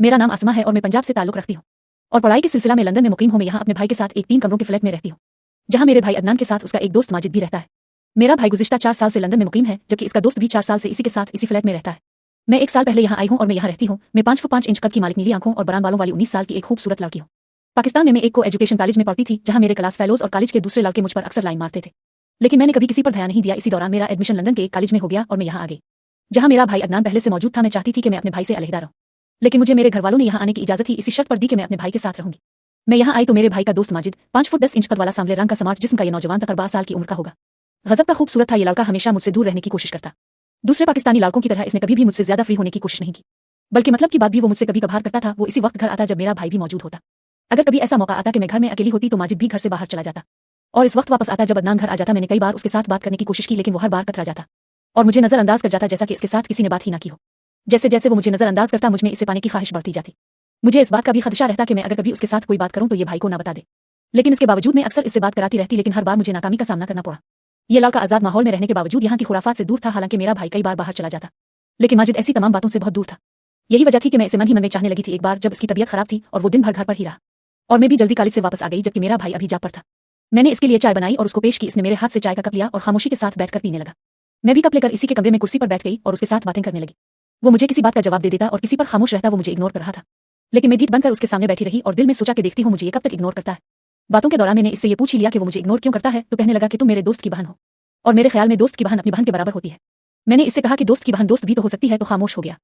मेरा नाम आसमा है और मैं पंजाब से ताल्लुक रखती हूँ और पढ़ाई के सिलसिला में लंदन में मुकीम हूँ। मैं यहाँ अपने भाई के साथ एक 3 कमरों के फ्लैट में रहती हूँ, जहाँ मेरे भाई अदनान के साथ उसका एक दोस्त माजिद भी रहता है। मेरा भाई गुज़िश्ता 4 साल से लंदन में मुकीम है, जबकि इसका दोस्त भी 4 साल से इसी के साथ इसी फ्लैट में रहता है। मैं 1 साल पहले यहाँ आई हूँ और मैं यहाँ रहती हूँ। मैं 5 फुट 5 इंच कद की मालिक नीली आंखों और ब्राउन बालों वाली 19 साल की एक खूबसूरत लड़की हूँ। पाकिस्तान में मैं एक को एजुकेशन कॉलेज में पढ़ती थी, जहाँ मेरे क्लास फेलोज और कॉलेज के दूसरे लड़के मुझ पर अक्सर लाइन मारते थे, लेकिन मैंने कभी किसी पर ध्यान नहीं दिया। इसी दौरान मेरा एडमिशन लंदन के एक कॉलेज में हो गया और मैं यहाँ आ गई, जहाँ मेरा भाई अदनान पहले से मौजूद था। मैं चाहती थी कि मैं अपने भाई से अलहदा रहूं, लेकिन मुझे मेरे घरवालों ने यहाँ आने की इजाजत ही इसी शर्त पर दी कि मैं अपने भाई के साथ रहूंगी। मैं यहाँ आई तो मेरे भाई का दोस्त माजिद 5 फुट 10 इंच कद वाला सांवले रंग का स्मार्ट जिस्म का ये नौजवान तकरीबन 12 साल की उम्र का होगा। गजब का खूबसूरत था। ये लड़का हमेशा मुझसे दूर रहने की कोशिश करता। दूसरे पाकिस्तानी लड़कों की तरह इसने कभी भी मुझसे ज्यादा फ्री होने की कोशिश नहीं की, बल्कि मतलब की बात भी वो मुझसे कभी कभार करता था। वो इसी वक्त घर आता जब मेरा भाई भी मौजूद होता। अगर कभी ऐसा मौका आता कि मैं घर में अकेली होती तो माजिद भी घर से बाहर चला जाता और इस वक्त वापस आता जब अदनान घर आ जाता। मैंने कई बार उसके साथ बात करने की कोशिश की, लेकिन वो हर बार कतरा जाता और मुझे नजरअंदाज कर जाता, जैसा कि इसके साथ किसी ने बात ही ना की हो। जैसे जैसे वो मुझे नजरअंदाज करता, मुझ में इसे पाने की ख्वाहिश बढ़ती जाती। मुझे इस बात का भी खदशा रहता कि मैं अगर कभी उसके साथ कोई बात करूं तो ये भाई को ना बता दे, लेकिन इसके बावजूद मैं अक्सर इससे बात कराती रहती, लेकिन हर बार मुझे नाकामी का सामना करना पड़ा। ये लड़का आजाद माहौल में रहने के बावजूद यहाँ की खुराफात से दूर था। हालांकि मेरा भाई कई बार बाहर चला जाता, लेकिन माजिद ऐसी तमाम बातों से बहुत दूर था। यही वजह थी कि मैं इसे मन ही मन में चाहने लगी थी। एक बार जब इसकी तबीयत खराब थी और वो दिन भर घर पर ही रहा और मैं भी जल्दी कॉलेज से वापस आ गई, जबकि मेरा भाई अभी जॉब पर था। मैंने इसके लिए चाय बनाई और उसको पेश की। इसने मेरे हाथ से चाय का कप लिया और खामोशी के साथ बैठकर पीने लगा। मैं भी कप लेकर इसी के कमरे में कुर्सी पर बैठ गई और उसके साथ बातें करने लगी। वो मुझे किसी बात का जवाब दे देता और किसी पर खामोश रहता। वो मुझे इग्नोर कर रहा था, लेकिन मैं ढीठ बनकर उसके सामने बैठी रही और दिल में सोचा कि देखती हूँ मुझे ये कब तक इग्नोर करता है। बातों के दौरान मैंने इससे ये पूछ ही लिया कि वो मुझे इग्नोर क्यों करता है, तो कहने लगा कि तुम मेरे दोस्त की बहन हो और मेरे ख्याल में दोस्त की बहन अपनी बहन के बराबर होती है। मैंने इससे कहा कि दोस्त की बहन दोस्त भी तो हो सकती है, तो खामोश हो गया।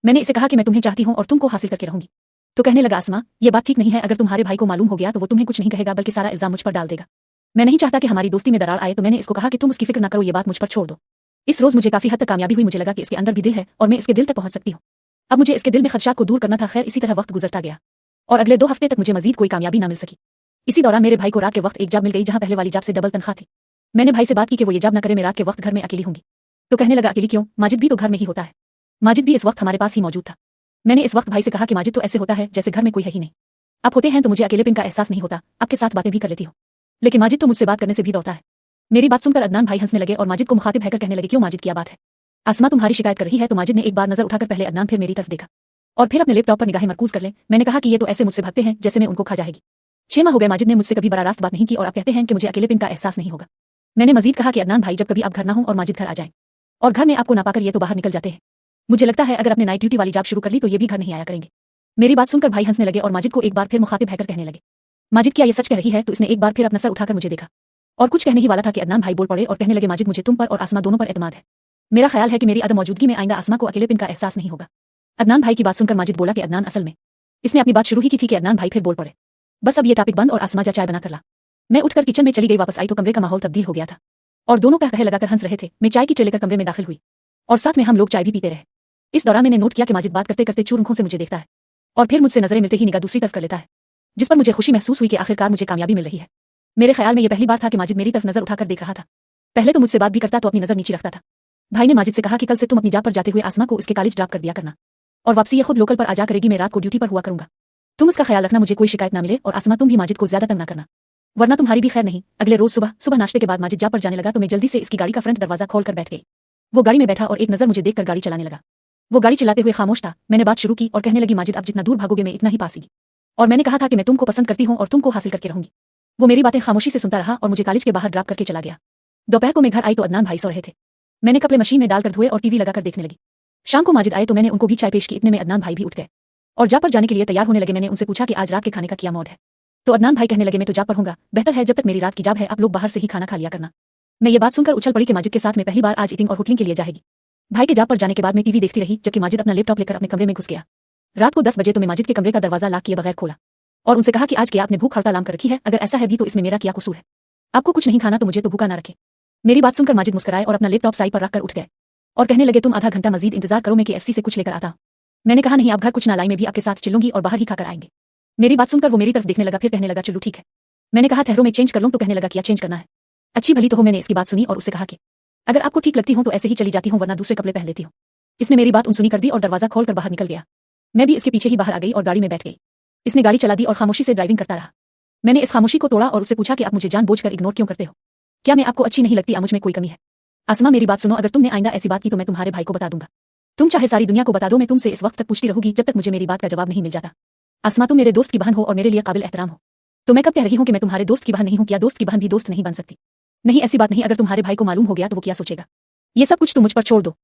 मैंने इसे कहा कि मैं तुम्हें चाहती हूँ और तुमको हासिल करके रहूंगी, तो कहने लगा आसमा ये बात ठीक नहीं है। अगर तुम्हारे भाई को मालूम हो गया तो वो तुम्हें कुछ नहीं कहेगा, बल्कि सारा इल्जाम मुझ पर डाल देगा। मैं नहीं चाहता कि हमारी दोस्ती में दरार आए, तो मैंने इसको कहा कि तुम उसकी फिक्र न करो, ये बात मुझ पर छोड़ दो। इस रोज मुझे काफी हद तक कामयाबी हुई। मुझे लगा कि इसके अंदर भी दिल है और मैं इसके दिल तक पहुंच सकती हूँ। अब मुझे इसके दिल में खदशात को दूर करना था। खैर, इसी तरह वक्त गुजरता गया और अगले 2 हफ्ते तक मुझे मजीद कोई कामयाबी न मिल सकी। इसी दौरान मेरे भाई को रात के वक्त एक जॉब मिल गई, जहां पहले वाली जॉब से डबल तनख्वाह थी। मैंने भाई से बात की कि वो ये जॉब न करे, मैं रात के वक्त घर में अकेली होंगी, तो कहने लगा अकेली क्यों, माजिद भी तो घर में ही होता है। माजिद भी इस वक्त हमारे पास ही मौजूद था। मैंने इस वक्त भाई से कहा कि माजिद तो ऐसे होता है जैसे घर में कोई है ही नहीं। आप होते हैं तो मुझे अकेलेपन का एहसास नहीं होता, आपके साथ बातें भी कर लेती हूँ, लेकिन माजिद तो मुझसे बात करने से भी दौड़ता है। मेरी बात सुनकर अदनान भाई हंसने लगे और माजिद को मुखातिब है कर कहने लगे, क्यों माजिद, क्या बात है? आसमा तुम्हारी शिकायत कर रही है। तो माजिद ने एक बार नजर उठाकर पहले अदनान फिर मेरी तरफ देखा और फिर अपने लैपटॉप पर निगाहें मरकूज कर ले। मैंने कहा कि ये तो ऐसे मुझसे भागते हैं जैसे मैं उनको खा जाएगी। 6 माह हो गए माजिद ने मुझसे कभी बड़ा रास्त बात नहीं की और आप कहते हैं कि मुझे अकेलेपन का एहसास नहीं होगा। मैंने मजीद कहा कि अदनान भाई, जब कभी आप घर ना हो और माजिद घर आ जाए और घर में आपको ना पाकर ये तो बाहर निकल जाते हैं, मुझे लगता है अगर अपने नाइट ड्यूटी वाली जॉब शुरू कर ली तो ये भी घर नहीं आया करेंगे। मेरी बात सुनकर भाई हंसने लगे और माजिद को एक बार फिर मुखातिब है कर कहने लगे, माजिद क्या ये सच कह रही है? तो इसने एक बार फिर अपना सर उठाकर मुझे देखा और कुछ कहने ही वाला था कि अदनान भाई बोल पड़े और कहने लगे, माजिद मुझे तुम पर और आसमा दोनों पर एतमाद है। मेरा ख्याल है कि मेरी अदम मौजूदगी में आइंदा आसमा को अकेलेपन का एहसास नहीं होगा। अदनान भाई की बात सुनकर माजिद बोला कि अदनान, असल में इसने अपनी बात शुरू ही की थी कि अदनान भाई फिर बोल पड़े, बस अब ये टॉपिक बंद और आसमा जा चाय बनाकर ला। मैं उठकर किचन में चली गई। वापस आई तो कमरे का माहौल तब्दील हो गया था और दोनों कह लगाकर हंस रहे थे। मैं चाय की ट्रे लेकर कमरे में दाखिल हुई और साथ में हम लोग चाय भी पीते रहे। इस दौरान मैंने नोट किया कि माजिद बात करते करते चूर आंखों से मुझे देखता है और फिर मुझसे नजरें मिलते ही निगाह दूसरी तरफ कर लेता है, जिस पर मुझे खुशी महसूस हुई कि आखिरकार मुझे कामयाबी मिल रही है। मेरे ख्याल में यह पहली बार था कि माजिद मेरी तरफ नजर उठाकर देख रहा था। पहले तो मुझसे बात भी करता तो अपनी नजर नीचे रखता था। भाई ने माजिद से कहा कि कल से तुम अपनी जॉब पर जाते हुए आसमा को उसके कॉलेज ड्रॉप कर दिया करना और वापसी ये खुद लोकल पर आ जा करेगी। मैं रात को ड्यूटी पर हुआ करूंगा, तुम उसका ख्याल रखना, मुझे कोई शिकायत ना मिले। और आसमा, तुम भी माजिद को ज्यादा तंग ना करना, वरना तुम्हारी भी खैर नहीं। अगले रोज सुबह नाश्ते के बाद माजिद जॉब पर जाने लगा तो मैं जल्दी से इसकी गाड़ी का फ्रंट दरवाजा खोलकर बैठ गई। वो गाड़ी में बैठा और एक नजर मुझे देखकर गाड़ी चलाने लगा। वो गाड़ी चलाते हुए खामोश था। मैंने बात शुरू की और कहने लगी, माजिद अब जितना दूर भागोगे मैं इतना ही पास आएगी, और मैंने कहा था कि मैं तुमको पसंद करती हूँ और तुमको हासिल करके रहूंगी। वो मेरी बातें खामोशी से सुनता रहा और मुझे कॉलेज के बाहर ड्रॉप करके चला गया। दोपहर को मैं घर आई तो अदनान भाई सो रहे थे। मैंने कपड़े मशीन में डालकर धोए और टीवी लगाकर देखने लगी। शाम को माजिद आए तो मैंने उनको भी चाय पेश की। इतने में अदनान भाई भी उठ गए और जॉब पर जाने के लिए तैयार होने लगे। मैंने उनसे पूछा कि आज रात के खाने का क्या मोड है, तो अदनान भाई कहने लगे, मैं तो जॉब पर हूंगा, बेहतर है जब तक मेरी रात की जॉब है आप लोग बाहर से ही खाना खा लिया करना। मैं ये बात सुनकर उछल पड़ी कि माजिद के साथ में पहली बार आज ईटिंग और होटलिंग के लिए जाएगी। भाई के जॉब पर जाने के बाद मैं टीवी देखती रही, जबकि माजिद अपना लैपटॉप लेकर अपने कमरे में घुस गया। रात को 10 बजे तो मैं माजिद के कमरे का दरवाजा लॉक किए बगैर खोला और उनसे कहा कि आज क्या आपने भूख हड़ताल आम कर रखी है? अगर ऐसा है भी तो इसमें मेरा क्या कसूर है? आपको कुछ नहीं खाना तो मुझे तो भूखा ना रखे। मेरी बात सुनकर माजिद मुस्कुराए और अपना लैपटॉप साइड पर रखकर उठ गए और कहने लगे, तुम आधा घंटा मजीद इंतजार करो, मैं KFC से कुछ लेकर आता हूं। मैंने कहा, नहीं, आप घर कुछ ना लाई, मैं भी आपके साथ चलूंगी और बाहर ही खाकर आएंगे। मेरी बात सुनकर वो मेरी तरफ देखने लगा, फिर कहने लगा, चलो ठीक है। मैंने कहा, ठहरो मैं चेंज कर लूं। तो कहने लगा, क्या चेंज करना है? अच्छी भली तो हो। मैंने इसकी बात सुनी और उससे कहा कि अगर आपको ठीक लगती हो तो ऐसे ही चली जाती हूं, वरना दूसरे कपड़े पहन लेती हूं। इसने मेरी बात उनसुनी कर दी और दरवाजा खोलकर बाहर निकल गया। मैं भी इसके पीछे ही बाहर आ गई और गाड़ी में बैठ गई। इसने गाड़ी चला दी और खामोशी से ड्राइविंग करता रहा। मैंने इस खामोशी को तोड़ा और उससे पूछा कि आप मुझे जानबूझकर इग्नोर क्यों करते हो? क्या मैं आपको अच्छी नहीं लगती? मुझ में कोई कमी है? आसमा, मेरी बात सुनो, अगर तुमने आइंदा ऐसी बात की तो मैं तुम्हारे भाई को बता दूंगा। तुम चाहे सारी दुनिया को बता दो, मैं तुमसे इस वक्त तक पूछती रहूंगी जब तक मुझे मेरी बात का जवाब नहीं मिल जाता। आसमा, तुम मेरे दोस्त की बहन हो और मेरे लिए काबिल एहतराम हो, तो मैं कब कह रही हूँ कि मैं तुम्हारे दोस्त की बहन नहीं हूँ? क्या दोस्त की बहन भी दोस्त नहीं बन सकती? नहीं, ऐसी बात नहीं। अगर तुम्हारे भाई को मालूम हो गया तो वो क्या सोचेगा? ये सब कुछ तुम मुझ पर छोड़ दो।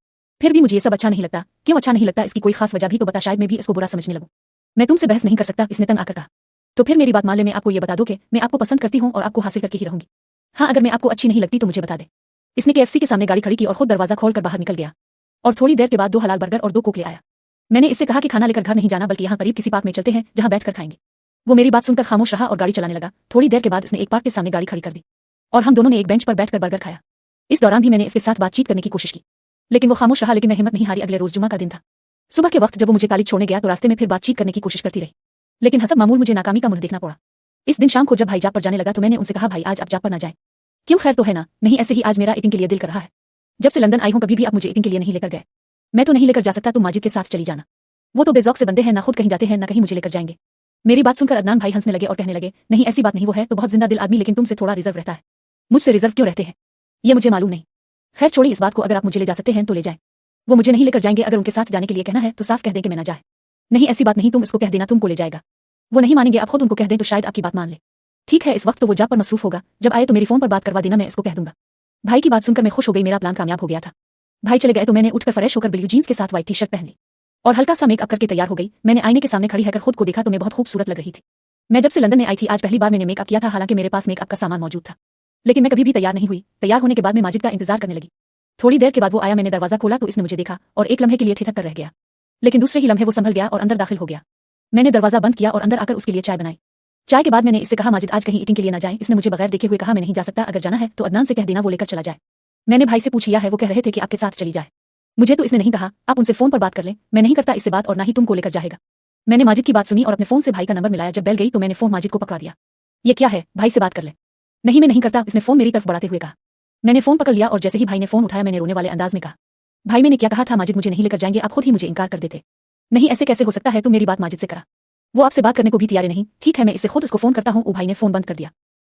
फिर भी मुझे ये सब अच्छा नहीं लगता। क्यों अच्छा नहीं लगता? इसकी कोई खास वजह भी तो बता, शायद मैं भी इसको बुरा समझने लगूं। मैं तुमसे बहस नहीं कर सकता, इसने तंग आकर कहा। तो फिर मेरी बात मान ले, मैं आपको ये बता दूं कि मैं आपको पसंद करती हूं और आपको हासिल करके ही रहूंगी। हाँ, अगर मैं आपको अच्छी नहीं लगती तो मुझे बता दे। इसने KFC के सामने गाड़ी खड़ी की और खुद दरवाजा खोलकर बाहर निकल गया और थोड़ी देर के बाद 2 हलाल बर्गर और 2 कोक ले आया। मैंने इससे कहा कि खाना लेकर घर नहीं जाना, बल्कि यहाँ करीब किसी पार्क में चलते हैं जहाँ बैठकर खाएंगे। वो मेरी बात सुनकर खामोश रहा और गाड़ी चलाने लगा। थोड़ी देर के बाद इसने एक पार्क के सामने गाड़ी खड़ी कर दी और हम दोनों ने एक बेंच पर बैठकर बर्गर खाया। इस दौरान भी मैंने इसके साथ बातचीत करने की कोशिश की, लेकिन वो खामोश रहा। लेकिन मैं हिम्मत नहीं हारी। अगले रोज जुमा का दिन था। सुबह के वक्त जब वो मुझे कॉलेज छोड़ने गया तो रास्ते में फिर बातचीत करने की कोशिश करती रही, लेकिन हसब मामूल मुझे नाकामी का मुंह देखना पड़ा। इस दिन शाम को जब भाई जॉब पर जाने लगा तो मैंने उनसे कहा, भाई आज आप जॉब पर ना जाएं। क्यों, खैर तो है ना? नहीं, ऐसे ही आज मेरा ईटिंग के लिए दिल कर रहा है। जब से लंदन आई हूं कभी भी आप मुझे ईटिंग के लिए नहीं लेकर गए। मैं तो नहीं लेकर जा सकता, तुम माजिद के साथ चली जाना। वो तो बेज़ौक से बंदे हैं, ना खुद कहीं जाते हैं ना कहीं मुझे लेकर जाएंगे। मेरी बात सुनकर अदनान भाई हंसने लगे और कहने लगे, नहीं ऐसी बात नहीं, वो है तो बहुत जिंदा दिल आदमी, लेकिन तुमसे थोड़ा रिजर्व रहता है। मुझसे रिजर्व क्यों रहते हैं ये मुझे मालूम नहीं। खैर छोड़िए इस बात को, अगर आप मुझे ले जा सकते हैं तो ले जाएं। वो मुझे नहीं लेकर जाएंगे। अगर उनके साथ जाने के लिए कहना है तो साफ कह दें कि मैं ना जाए। नहीं ऐसी बात नहीं, तुम इसको कह देना तुमको ले जाएगा। वो नहीं मानेंगे, आप खुद उनको कह दें तो शायद आपकी बात मान ले। ठीक है, इस वक्त तो वो जॉब पर मसरूफ होगा, जब आए तो मेरी फोन पर बात करवा देना, मैं इसको कह दूंगा। भाई की बात सुनकर मैं खुश हो गई, मेरा प्लान कामयाब हो गया था। भाई चले गए तो मैंने उठकर फ्रेश होकर ब्लू जीन्स के साथ व्हाइट टी-शर्ट पहन ली और हल्का सा मेकअप करके तैयार हो गई। मैंने आईने के सामने खड़ी होकर खुद को देखा तो मैं बहुत खूबसूरत लग रही थी। मैं जब से लंदन में आई थी आज पहली बार मैंने मेकअप किया था, हालांकि मेरे पास मेकअप का सामान मौजूद था, लेकिन मैं कभी भी तैयार नहीं हुई। तैयार होने के बाद मैं माजिद का इंतजार करने लगी। थोड़ी देर के बाद वो आया, मैंने दरवाजा खोला तो इसने मुझे देखा और एक लम्हे के लिए ठिठक कर रह गया, लेकिन दूसरे ही लम्हे वो संभल गया और अंदर दाखिल हो गया। मैंने दरवाजा बंद किया और अंदर आकर उसके लिए चाय बनाई। चाय के बाद मैंने इससे कहा, माजिद आज कहीं ईटिंग के लिए ना जाए। इसने मुझे बगैर देखे हुए कहा, मैं नहीं जा सकता, अगर जाना है तो अदनान से कह देना वो लेकर चला जाए। मैंने भाई से पूछ लिया है, वो कह रहे थे कि आपके साथ चली जाए। मुझे तो इसने नहीं कहा, आप उनसे फोन पर बात कर लें, मैं नहीं करता इससे बात और ना ही तुमको लेकर जाएगा। मैंने माजिद की बात सुनी और अपने फोन से भाई का नंबर मिलाया। जब बेल गई तो मैंने फोन माजिद को पकड़ा दिया। ये क्या है, भाई से बात कर ले। नहीं मैं नहीं करता, इसने फोन मेरी तरफ बढ़ाते हुए कहा। मैंने फोन पकड़ लिया और जैसे ही भाई ने फोन उठाया मैंने रोने वाले अंदाज में कहा, भाई मैंने क्या कहा था, माजिद मुझे नहीं लेकर जाएंगे, आप खुद ही मुझे इनकार कर देते। नहीं ऐसे कैसे हो सकता है, तुम मेरी बात माजिद से करा, वो आपसे बात करने को भी तैयार नहीं। ठीक है मैं इससे खुद इसको फोन करता हूँ। भाई ने फोन बंद कर दिया।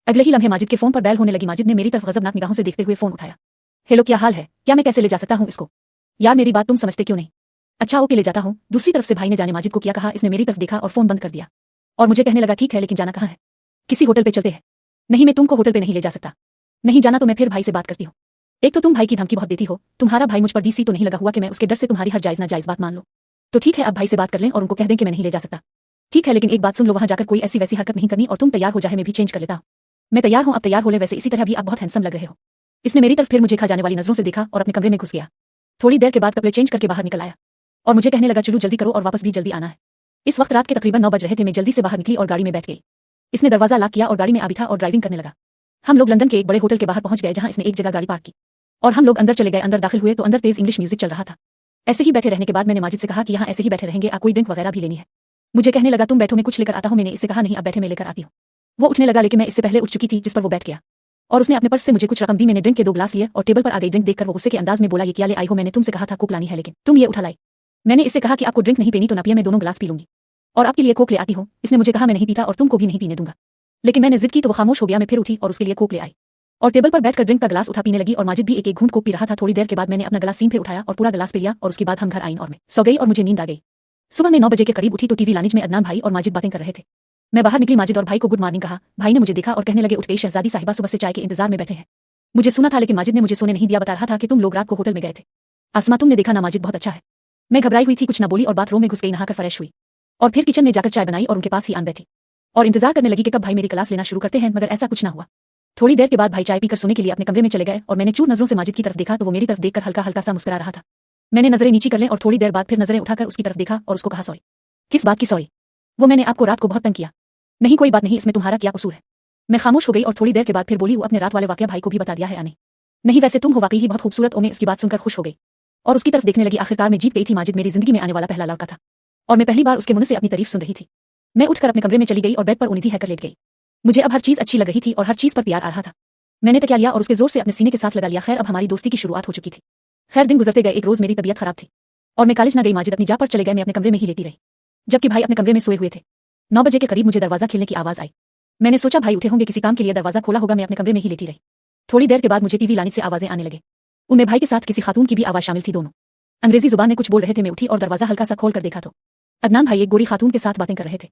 अगले ही लम्हे माजिद के फोन पर बैल होने लगी। माजिद ने मेरी तरफ गजबनाक निगाहों से देखते हुए फोन उठाया। हेलो क्या हाल है, क्या मैं कैसे ले जा सकता हूँ इसको? यार मेरी बात तुम समझते क्यों नहीं? अच्छा ओके ले जाता हूँ। दूसरी तरफ से भाई ने जाने माजिद को क्या कहा, इसने मेरी तरफ देखा और फोन बंद कर दिया और मुझे कहने लगा, ठीक है लेकिन जाना कहाँ है? किसी होटल पे चलते हैं। नहीं मैं तुमको होटल पे नहीं ले जा सकता। नहीं जाना तो मैं फिर भाई से बात करती हूँ। एक तो तुम भाई की धमकी बहुत देती हो, तुम्हारा भाई मुझ पर डीसी तो नहीं लगा हुआ कि मैं उसके डर से तुम्हारी हर जायज नाजायज बात मान लो। तो ठीक है अब भाई से बात कर लें और उनको कह दें कि मैं नहीं ले जा सकता। ठीक है लेकिन एक बात सुन लो, वहां जाकर कोई ऐसी वैसी हरकत नहीं करनी और तुम तैयार हो जाए, मैं भी चेंज कर लेता हूँ। मैं तैयार हूँ, अब तैयार हो ले। वैसे इसी तरह भी आप बहुत हैंडसम लग रहे हो। इसने मेरी तरफ फिर मुझे खा जाने वाली नजरों से देखा और अपने कमरे में घुस गया। थोड़ी देर के बाद कपड़े चेंज करके बाहर निकल आया और मुझे कहने लगा, चलो जल्दी करो और वापस भी जल्दी आना है। इस वक्त रात के तकरीबन 9 बज रहे थे। मैं जल्दी से बाहर निकली और गाड़ी में बैठ गई। इसने दरवाजा लॉक किया और गाड़ी में आ बिठा और ड्राइविंग करने लगा। हम लोग लंदन के एक बड़े होटल के बाहर पहुंच गए जहां इसने एक जगह गाड़ी पार्क की और हम लोग अंदर चले गए। अंदर दाखिल हुए तो अंदर तेज इंग्लिश म्यूजिक चल रहा था। ऐसे ही बैठे रहने के बाद मैंने माजिद से कहा कि यहाँ ऐसे ही बैठे रहेंगे, आप कोई ड्रिंक वगैरह भी लेनी है? मुझे कहने लगा, तुम बैठो मैं कुछ लेकर आता हूँ। मैंने इससे कहा, नहीं आप बैठे मैं लेकर आती हूँ। वो उठने लगा लेकिन मैं इससे पहले उठ चुकी थी, जिस पर वो बैठ गया और उसने अपने पर्स से मुझे कुछ रकम दी। मैंने ड्रिंक के 2 ग्लास लिए और टेबल पर आ गई ड्रिंक देखकर वो गुस्से के अंदाज में बोला, ये क्या ले आई हो? मैंने तुमसे कहा था कोक लानी है लेकिन तुम ये उठा लाई। मैंने इससे कहा कि आपको ड्रिंक नहीं पीनी तो ना पिए, मैं दोनों ग्लास पी लूंगी और आपके लिए कोक ले आती हूँ। इसने मुझे कहा, मैं नहीं पीता और तुमको भी नहीं पीने दूंगा, लेकिन मैंने जिद की तो वो खामोश हो गया। मैं फिर उठी और उसके लिए कोक ले आई और टेबल पर बैठकर ड्रिंक का ग्लास उठा पीने लगी और माजिद भी एक एक घूंट कोक पी रहा था। थोड़ी देर के बाद मैंने अपना गिलास सीम फिर उठाया और पूरा गिलास पी लिया और उसके बाद हम घर आई और मैं सो गई और मुझे नींद आ गई। सुबह में 9 बजे के करीब उठी तो टीवी लानिज में अदनान भाई और माजिद बातें कर रहे थे। मैं बाहर निकली, माजिद और भाई को गुड मॉर्निंग कहा। भाई ने मुझे देखा और कहने लगे, उठ गई शहजादी साहिबा, सुबह से चाय के इंतजार में बैठे हैं। मुझे सुना था लेकिन माजिद ने मुझे सोने नहीं दिया, बता रहा था कि तुम लोग रात को होटल में गए थे। आसमा तुमने देखा ना, माजिद बहुत अच्छा है। मैं घबराई हुई थी, कुछ ना बोली और बाथरूम में घुस गई, नहाकर फ्रेश हुई और फिर किचन में जाकर चाय बनाई और उनके पास ही आन बैठी और इंतजार करने लगी कि कब भाई मेरी क्लास लेना शुरू करते हैं, मगर ऐसा कुछ ना हुआ। थोड़ी देर के बाद भाई चाय पीकर सोने के लिए अपने कमरे में चले गए और मैंने चूर नजरों से माजिद की तरफ देखा तो वो मेरी तरफ देखकर हल्का हल्का सा मुस्कुरा रहा था। मैंने नजरें नीची कर लें और थोड़ी देर बाद फिर नजरें उठाकर उसकी तरफ देखा और उसको कहा, सॉरी। किस बात की सॉरी? वो मैंने आपको रात को बहुत तंग किया। नहीं कोई बात नहीं, इसमें तुम्हारा क्या कसूर है? मैं खामोश हो गई और थोड़ी देर के बाद फिर बोली, वो अपने रात वाले वाकया भाई को भी बता दिया है या नहीं? नहीं वैसे तुम हो वाकई ही बहुत खूबसूरत। मैं इसकी बात सुनकर खुश हो गई और उसकी तरफ देखने लगी। आखिरकार मैं जीत गई थी, माजिद मेरी जिंदगी में आने वाला पहला लड़का था और मैं पहली बार उसके मुंह से अपनी तारीफ सुन रही थी। मैं उठकर अपने कमरे में चली गई और बेड पर उन्नीति हैकर लेट गई। मुझे अब हर चीज अच्छी लग रही थी और हर चीज पर प्यार आ रहा था। मैंने तकिया लिया और उसके जोर से अपने सीने के साथ लगा लिया। खैर अब हमारी दोस्ती की शुरुआत हो चुकी थी। खैर दिन गुजरते गए। एक रोज मेरी तबीयत खराब थी और मैं कॉलेज न गई। माजिद अपनी जॉब पर चले गए, मैं अपने कमरे में ही लेटी रही जबकि भाई अपने कमरे में सोए हुए थे। 9 बजे के करीब मुझे दरवाजा खेलने की आवाज आई। मैंने सोचा भाई उठे होंगे, किसी काम के लिए दरवाजा खोला होगा। मैं अपने कमरे में ही लेटी रही। थोड़ी देर के बाद मुझे टीवी लाने से आवाजें आने लगे। उनमें भाई के साथ किसी खातून की भी आवाज शामिल थी। दोनों अंग्रेजी जुबान में कुछ बोल रहे थे। मैं उठी और दरवाजा हल्का सा खोल कर देखा तो अदनान भाई एक गोरी खातून के साथ बातें कर रहे थे।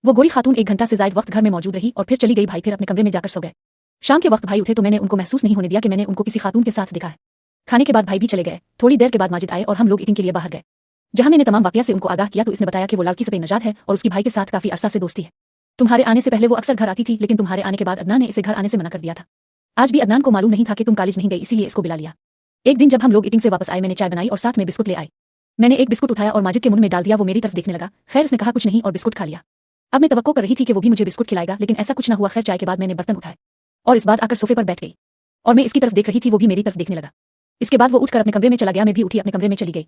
वो गोरी खातून 1 घंटा से ज्यादा वक्त घर में मौजूद रही और फिर चली गई। भाई फिर अपने कमरे में जाकर सो गए। शाम के वक्त भाई उठे तो मैंने उनको महसूस नहीं होने दिया कि मैंने उनको किसी खातून के साथ देखा है। खाने के बाद भाई भी चले गए। थोड़ी देर के बाद माजिद आए और हम लोग ईटिंग के लिए बाहर गए। जहां मैंने तमाम वाकया से उनको आगाह किया तो इसने बताया कि वो लड़की से बेनजात है और उसकी भाई के साथ काफी अरसा से दोस्ती है। तुम्हारे आने से पहले वो अक्सर घर आती थी, लेकिन तुम्हारे आने के बाद अदनान ने इसे घर आने से मना कर दिया था। आज भी अदनान को मालूम नहीं था कि तुम कॉलेज नहीं गई, इसीलिए इसको बुला लिया। एक दिन जब हम लोग ईटिंग से वापस आए मैंने चाय बनाई और साथ में बिस्कुट ले आई। मैंने एक बिस्कुट उठाया और माजिद के मुंह में डाल दिया। वो मेरी तरफ देखने लगा। खैर उसने कहा कुछ नहीं और बिस्कुट खा लिया। अब मैं तवक्को कर रही थी कि वो भी मुझे बिस्कुट खिलाएगा, लेकिन ऐसा कुछ न हुआ। खैर चाय के बाद मैंने बर्तन उठाए और इस बार आकर सोफे पर बैठ गई और मैं इसकी तरफ देख रही थी। वो भी मेरी तरफ देखने लगा। इसके बाद वो उठकर अपने कमरे में चला गया। मैं भी उठी अपने कमरे में चली गई।